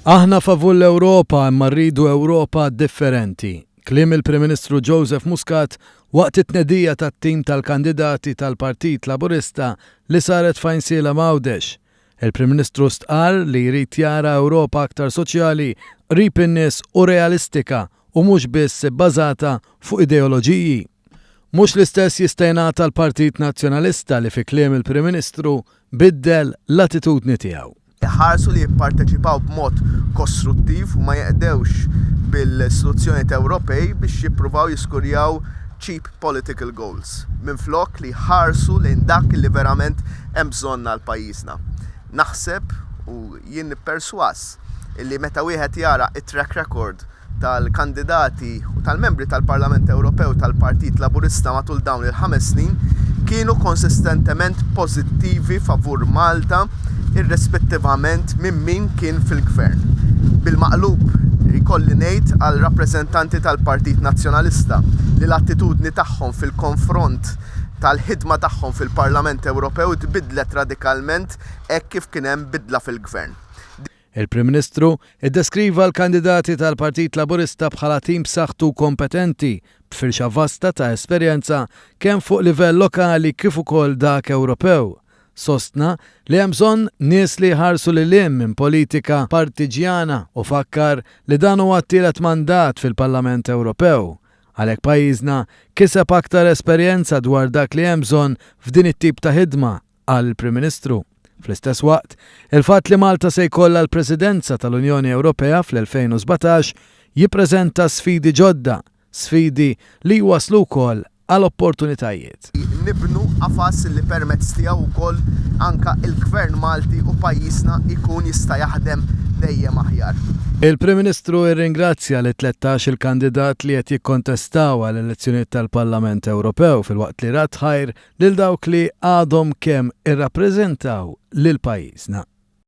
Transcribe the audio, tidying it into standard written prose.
Aħna favur l-Ewropa imma rridu Ewropa differenti. Kliem il-Prim Ministru Joseph Muscat waqt it-tnedija tat-tim tal-kandidati tal-Partit Laburista li saret f'Għajnsiela Mgħawdex. Il-Prim Ministru stqarr li jrid jara Ewropa aktar soċjali, qrib in-nies u realistika u mhux biss bbażata fuq ideoloġiji. Mhux l-istess jista' jingħata l-Partit Nazzjonalista li fi kliem il-Prim Ministru biddel l-attitudni tiegħu. Ħarsu li jipparteċipaw b'mod kostruttiv u ma jeqdewx bil-istituzzjonijiet Ewropej biex jippruvaw jiskurjaw cheap political goals. Minflok li ħarsu lejn dak li verament hemm bżonn għal pajjiżna. Naħseb u jien perswas illi meta wieħed jara it-track record tal-kandidati u tal-membri tal-Parlament Ewropew tal-Partit Laburista matul dawn il-5 snin kienu konsistentement pożittivi favur Malta irrispettivament minn min kien fil-gvern. Bil-maqlub ikolli ngħid għal rappreżentanti tal-Partit Nazzjonalista li l-attitudni tagħhom fil-konfront tal-ħidma tagħhom fil-Parlament Ewropew tbidlet radikalment hekk kif kien hemm bidla fil-gvern. Il-Prim Ministru iddeskriva l-kandidati tal-Partit Laburista bħala tim b'saħħtu kompetenti b'firxa vasta ta' esperjenza kemm fuq livell lokali kif ukoll dak Ewropew. Sostna li hemm bżonn nies li jħarsu lil hinn minn politika partiġjana u fakkar li dan huwa t-tielet mandat fil-Parlament Ewropew. Għalhekk pajjiżna kiseb aktar esperjenza dwar dak li hemm bżonn f'din it-tip ta' ħidma għall-Prim Ministru. Fl-istess waqt, il-fatt li Malta se jkollha l-Presidenza tal-Unjoni Ewropea fl-2017 jippreżenta sfidi ġodda, sfidi li waslu wkoll għal-opportunitajiet. Nibnu qafas li permezz tiegħu wkoll anke il-Gvern Malti u pajjiżna jkun jista' jaħdem dejjem aħjar. Il-Prim Ministru irringrazzja li 13 il-kandidat li qed jikkontestaw għall-elezzjonijiet tal-Parlament Ewropew filwaqt li rat ħajr lil dawk li għadhom kemm irrappreżentaw lil pajjiżna.